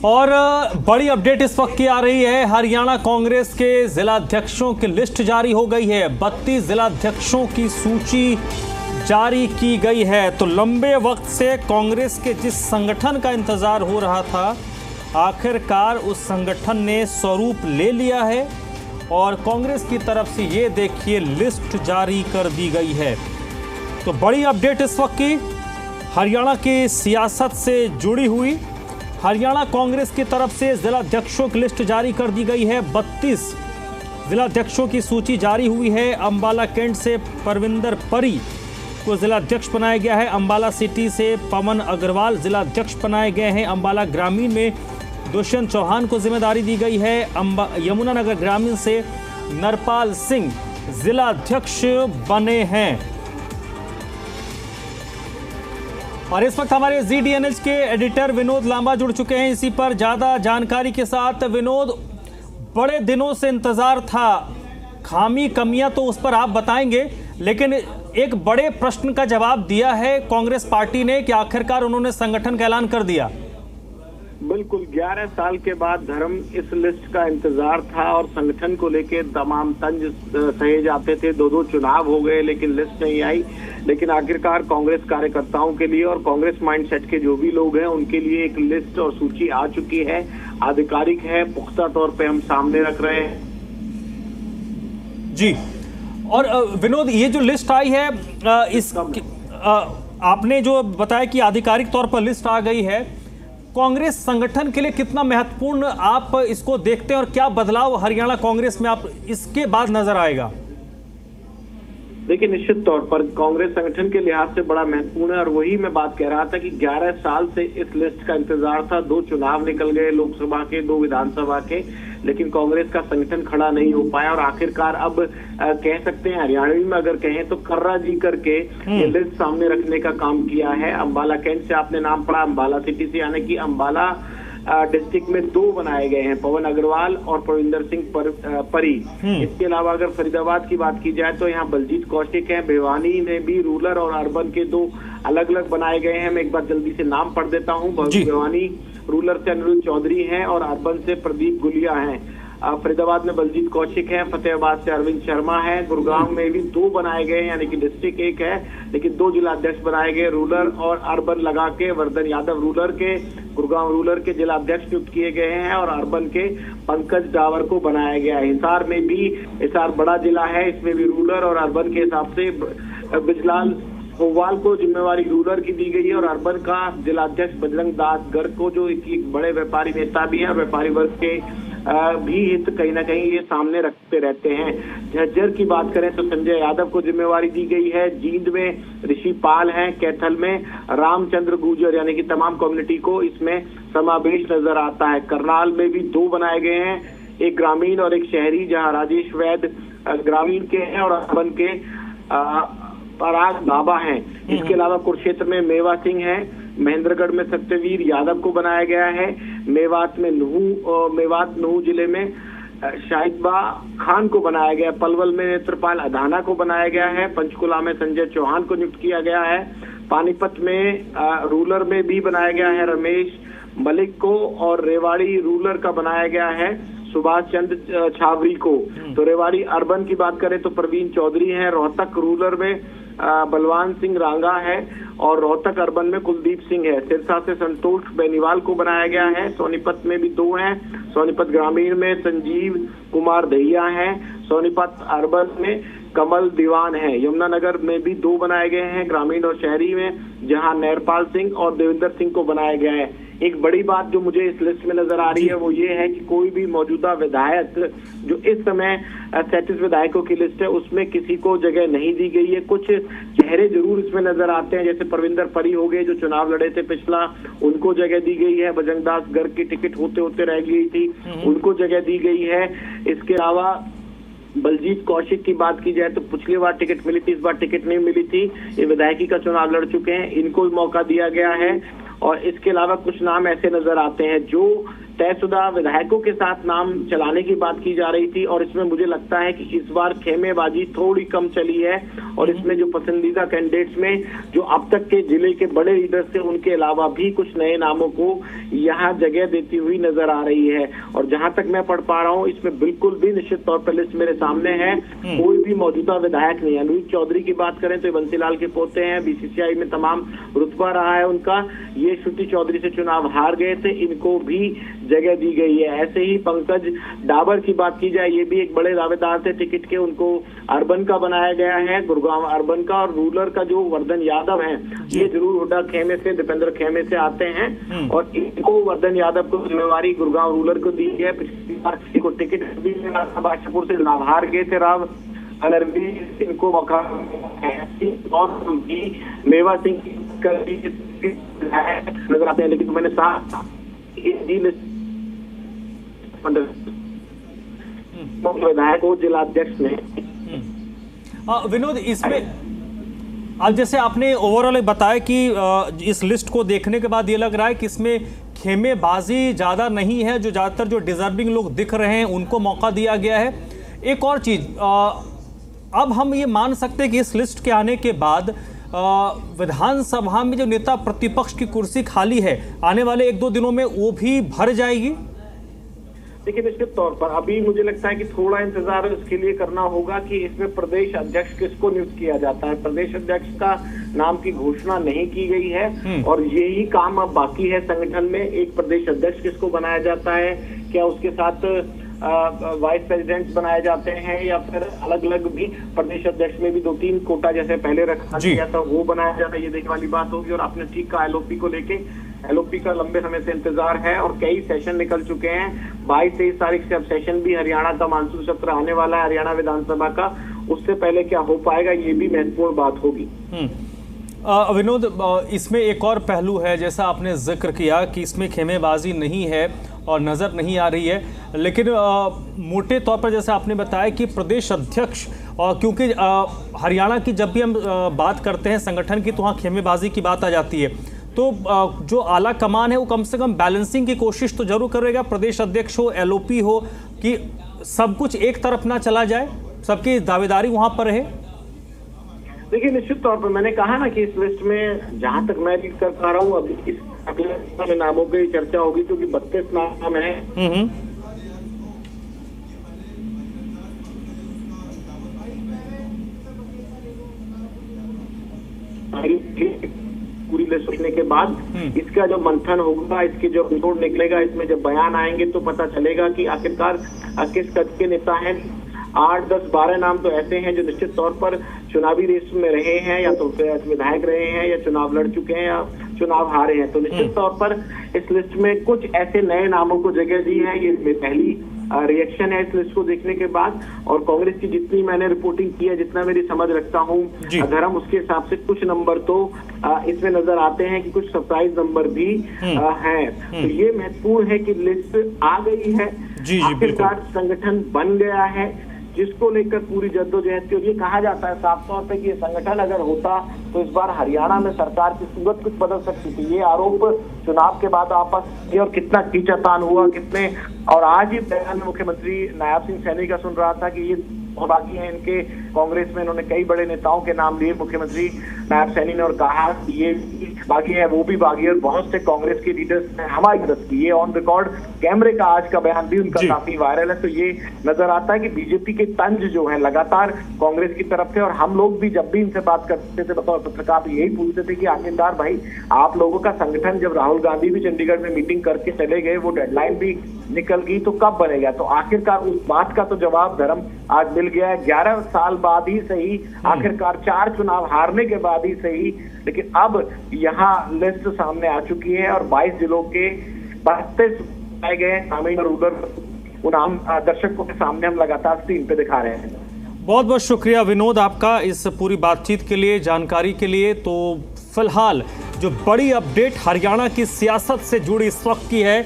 और बड़ी अपडेट इस वक्त की आ रही है। हरियाणा कांग्रेस के जिलाध्यक्षों की लिस्ट जारी हो गई है। 32 जिलाध्यक्षों की सूची जारी की गई है। तो लंबे वक्त से कांग्रेस के जिस संगठन का इंतजार हो रहा था, आखिरकार उस संगठन ने स्वरूप ले लिया है और कांग्रेस की तरफ से ये देखिए लिस्ट जारी कर दी गई है। तो बड़ी अपडेट इस वक्त की हरियाणा की सियासत से जुड़ी हुई। हरियाणा कांग्रेस की तरफ से जिलाध्यक्षों की लिस्ट जारी कर दी गई है। 32 जिलाध्यक्षों की सूची जारी हुई है। अंबाला कैंट से परविंदर परी को जिलाध्यक्ष बनाया गया है। अंबाला सिटी से पवन अग्रवाल जिलाध्यक्ष बनाए गए हैं। अंबाला ग्रामीण में दुष्यंत चौहान को जिम्मेदारी दी गई है। यमुनानगर ग्रामीण से नरपाल सिंह जिलाध्यक्ष बने हैं। और इस वक्त हमारे ZDNH के एडिटर विनोद लांबा जुड़ चुके हैं इसी पर ज्यादा जानकारी के साथ। विनोद, बड़े दिनों से इंतजार था, खामी कमियां तो उस पर आप बताएंगे, लेकिन एक बड़े प्रश्न का जवाब दिया है कांग्रेस पार्टी ने कि आखिरकार उन्होंने संगठन का ऐलान कर दिया। बिल्कुल, 11 साल के बाद धर्म इस लिस्ट का इंतजार था और संगठन को लेके तमाम तंज सहे जाते थे। 2 चुनाव हो गए लेकिन लिस्ट नहीं आई। लेकिन आखिरकार कांग्रेस कार्यकर्ताओं के लिए और कांग्रेस माइंडसेट के जो भी लोग हैं उनके लिए एक लिस्ट और सूची आ चुकी है, आधिकारिक है, पुख्ता तौर पे हम सामने रख रहे हैं जी। और विनोद, ये जो लिस्ट आई है आपने जो बताया कि आधिकारिक तौर पर लिस्ट आ गई है, कांग्रेस संगठन के लिए कितना महत्वपूर्ण आप इसको देखते हैं और क्या बदलाव हरियाणा कांग्रेस में आप इसके बाद नजर आएगा? देखिए, निश्चित तौर पर कांग्रेस संगठन के लिहाज से बड़ा महत्वपूर्ण है और वही मैं बात कह रहा था कि 11 साल से इस लिस्ट का इंतजार था। 2 चुनाव निकल गए, लोकसभा के, 2 विधानसभा के, लेकिन कांग्रेस का संगठन खड़ा नहीं हो पाया और आखिरकार अब कह सकते हैं, हरियाणवी में अगर कहें तो कर्रा जी करके ये लिस्ट सामने रखने का काम किया है। अंबाला कैंट से आपने नाम पढ़ा, अंबाला सिटी से, यानी कि अंबाला डिस्ट्रिक्ट में 2 बनाए गए हैं, पवन अग्रवाल और परविंदर सिंह परी। इसके अलावा अगर फरीदाबाद की बात की जाए तो यहाँ बलजीत कौशिक है। भिवानी में भी रूरल और अर्बन के 2 अलग अलग बनाए गए हैं। मैं एक बार जल्दी से नाम पढ़ देता हूँ। भिवानी रूरल से अनिरुद्ध चौधरी हैं और अर्बन से प्रदीप गुलिया हैं। फरीदाबाद में बलजीत कौशिक है। फतेहाबाद से अरविंद शर्मा है। गुरुग्राम में भी 2 बनाए गए हैं, यानी कि डिस्ट्रिक्ट 1 है लेकिन 2 जिलाध्यक्ष बनाए गए, रूरल और अर्बन लगा के। वर्धन यादव रूरल के, गुरुग्राम रूरल के जिलाध्यक्ष नियुक्त किए गए हैं और अर्बन के पंकज डावर को बनाया गया है। हिसार में भी, हिसार बड़ा जिला है, इसमें भी रूरल और अर्बन के हिसाब से बिजलाल होवाल को जिम्मेवारी रूरल की दी गई है और अर्बन का जिलाध्यक्ष बजरंग दास गर्ग को, जो एक बड़े व्यापारी नेता भी हैं और व्यापारी वर्ग के भी हित कहीं ना कहीं ये सामने रखते रहते हैं। झज्जर की बात करें तो संजय यादव को जिम्मेवारी दी गई है। जींद में ऋषि पाल हैं। कैथल में रामचंद्र गुर्जर, यानी कि तमाम कम्युनिटी को इसमें समावेश नजर आता है। करनाल में भी 2 बनाए गए हैं, एक ग्रामीण और एक शहरी, जहां राजेश वैद ग्रामीण के हैं और अर्बन के पराग बाबा हैं। इसके अलावा कुरुक्षेत्र में मेवा सिंह है। महेंद्रगढ़ में सत्यवीर यादव को बनाया गया है। मेवात नुहू जिले में शाहिदबा खान को बनाया गया। पलवल में नेत्रपाल अधाना को बनाया गया है। पंचकुला में संजय चौहान को नियुक्त किया गया है। पानीपत में रूरल में भी बनाया गया है रमेश मलिक को और रेवाड़ी रूरल का बनाया गया है सुभाष चंद्र छावरी को। तो रेवाड़ी अर्बन की बात करें तो प्रवीण चौधरी हैं। रोहतक रूरल में बलवान सिंह रांगा है और रोहतक अर्बन में कुलदीप सिंह है। सिरसा से संतोष बेनीवाल को बनाया गया है। सोनीपत में भी 2 हैं। सोनीपत ग्रामीण में संजीव कुमार दहिया हैं। सोनीपत अर्बन में कमल दीवान है। यमुनानगर में भी 2 बनाए गए हैं, ग्रामीण और शहरी में, जहां नरपाल सिंह और देवेंद्र सिंह को बनाया गया है। एक बड़ी बात जो मुझे इस लिस्ट में नजर आ रही है वो ये है कि कोई भी मौजूदा विधायक जो इस समय 37 विधायकों की लिस्ट है उसमें किसी को जगह नहीं दी गई है। कुछ चेहरे जरूर इसमें नजर आते हैं, जैसे परविंदर परी हो गए जो चुनाव लड़े थे पिछला, उनको जगह दी गई है। बजरंग दास गर्ग की टिकट होते होते रह गई थी, उनको जगह दी गई है। इसके अलावा बलजीत कौशिक की बात की जाए तो पिछली बार टिकट मिली थी, इस बार टिकट नहीं मिली थी। ये विधायकी का चुनाव लड़ चुके हैं, इनको भी मौका दिया गया है। और इसके अलावा कुछ नाम ऐसे नजर आते हैं जो तयशुदा विधायकों के साथ नाम चलाने की बात की जा रही थी, और इसमें मुझे लगता है कि इस बार खेमेबाजी थोड़ी कम चली है, और इसमें जो पसंदीदा कैंडिडेट्स में जो अब तक के जिले के बड़े लीडर्स थे उनके अलावा भी कुछ नए नामों को यहाँ जगह देती हुई नजर आ रही है। और जहां तक मैं पढ़ पा रहा हूँ इसमें बिल्कुल भी निश्चित तौर पर लिस्ट मेरे सामने है, कोई भी मौजूदा विधायक नहीं। अनुज चौधरी की बात करें तो बंसीलाल के पोते हैं, बीसीसीआई में तमाम रुतबा रहा है उनका, ये श्रुति चौधरी से चुनाव हार गए थे, इनको भी जगह दी गई है। ऐसे ही पंकज डाबर की बात की जाए, ये भी एक बड़े दावेदार थे टिकट के, उनको अर्बन का बनाया गया है, गुरुग्राम अर्बन का। और रूरल का जो वर्धन यादव है ये जरूर हुड्डा खेमे से, दीपेंद्र खेमे से आते हैं, और इनको वर्धन यादव को जिम्मेवारी गुरुग्राम रूरल को दी है। पिछली बार इनको टिकट भी बादशाहपुर से चुनाव हार गए थे राव अनरवी, इनको मौका और मेवा सिंह नजर आते हैं, लेकिन मैंने साथ विधायक को जिलाध्यक्ष ने विनोद, इसमें अब जैसे आपने ओवरऑल बताया कि इस लिस्ट को देखने के बाद ये लग रहा है कि इसमें खेमेबाजी ज़्यादा नहीं है, जो ज़्यादातर जो डिजर्विंग लोग दिख रहे हैं उनको मौका दिया गया है। एक और चीज़, अब हम ये मान सकते हैं कि इस लिस्ट के आने के बाद विधानसभा में जो नेता प्रतिपक्ष की कुर्सी खाली है आने वाले 1-2 दिनों में वो भी भर जाएगी। देखिए निश्चित तौर पर अभी मुझे लगता है कि थोड़ा इंतजार इसके लिए करना होगा कि इसमें प्रदेश अध्यक्ष किसको नियुक्त किया जाता है। प्रदेश अध्यक्ष का नाम की घोषणा नहीं की गई है, और यही काम अब बाकी है संगठन में, एक प्रदेश अध्यक्ष किसको बनाया जाता है, क्या उसके साथ वाइस प्रेसिडेंट बनाए जाते हैं, या फिर अलग अलग भी प्रदेश अध्यक्ष में भी 2-3 कोटा जैसे पहले रखा गया था वो बनाया जाता है, ये देखने वाली बात होगी। और आपने ठीक कहा, एलओपी को लेके, एलओपी का लंबे समय से इंतजार है और कई सेशन निकल चुके हैं। 22-23 तारीख से अब सेशन भी हरियाणा का मानसून सत्र आने वाला है, हरियाणा विधानसभा का, उससे पहले क्या हो पाएगा ये भी महत्वपूर्ण बात होगी। विनोद, इसमें एक और पहलू है, जैसा आपने जिक्र किया कि इसमें खेमेबाजी नहीं है और नज़र नहीं आ रही है, लेकिन मोटे तौर पर जैसे आपने बताया कि प्रदेश अध्यक्ष, क्योंकि हरियाणा की जब भी हम बात करते हैं संगठन की तो वहाँ खेमेबाजी की बात आ जाती है, तो जो आला कमान है वो कम से कम बैलेंसिंग की कोशिश तो जरूर करेगा, प्रदेश अध्यक्ष हो, एलओपी हो, कि सब कुछ एक तरफ ना चला जाए, सबकी दावेदारी वहाँ पर रहे। देखिए निश्चित तौर पर मैंने कहा ना कि इस लिस्ट में जहां तक मैं रीड कर पा रहा हूँ अभी इस अगले नामों की चर्चा होगी, क्योंकि 32 नाम है। पूरी लिस्ट सुनने के बाद इसका जो मंथन होगा, इसके जो रिपोर्ट निकलेगा, इसमें जब बयान आएंगे तो पता चलेगा कि आखिरकार किस कद के नेता हैं। 8, 10, 12 नाम तो ऐसे हैं जो निश्चित तौर पर चुनावी रेस में रहे हैं, या तो विधायक रहे हैं, या चुनाव लड़ चुके हैं, या चुनाव हारे हैं। तो निश्चित तौर पर इस लिस्ट में कुछ ऐसे नए नामों को जगह दी है। ये पहली रिएक्शन है इस लिस्ट को देखने के बाद, और कांग्रेस की जितनी मैंने रिपोर्टिंग की है, जितना मेरी समझ रखता हूँ अगर हम उसके हिसाब से कुछ नंबर तो इसमें नजर आते हैं कि कुछ सरप्राइज नंबर भी हैं। तो ये महत्वपूर्ण है कि लिस्ट आ गई है, आखिरकार संगठन बन गया है, जिसको लेकर पूरी जद्दोजहद थी। और ये कहा जाता है साफ तौर पे कि ये संगठन अगर होता तो इस बार हरियाणा में सरकार की सूरत कुछ बदल सकती थी। ये आरोप चुनाव के बाद आपस और कितना खींचातान हुआ, कितने, और आज ही बयान में मुख्यमंत्री नायब सिंह सैनी का सुन रहा था कि ये बाकी है इनके कांग्रेस में, इन्होंने कई बड़े नेताओं के नाम लिए मुख्यमंत्री नायब सैनी ने, और कहा कि ये बागी है, वो भी बागी है, और बहुत से कांग्रेस के लीडर्स ने हमारी मदद की। ये ऑन रिकॉर्ड कैमरे का आज का बयान भी उनका काफी वायरल है। तो ये नजर आता है कि बीजेपी के तंज जो है लगातार कांग्रेस की तरफ थे, और हम लोग भी जब भी इनसे बात करते थे बतौर पत्रकार यही पूछते थे कि आखिरकार भाई आप लोगों का संगठन, जब राहुल गांधी भी चंडीगढ़ में मीटिंग करके चले गए, वो डेडलाइन भी निकल गई, तो कब बनेगा। तो आखिरकार उस बात का तो जवाब धर्म आज मिल गया है। 11 साल बाद ही सही, आखिरकार 4 चुनाव हारने के बाद ही सही, लेकिन अब यहाँ लिस्ट सामने आ चुकी है, और 22 जिलों के 32 आए गए ग्रामीण और रूरल, उन आम दर्शकों के सामने हम लगातार स्क्रीन पे दिखा रहे हैं। बहुत बहुत शुक्रिया विनोद आपका इस पूरी बातचीत के लिए, जानकारी के लिए। तो फिलहाल जो बड़ी अपडेट हरियाणा की सियासत से जुड़ी इस वक्त की है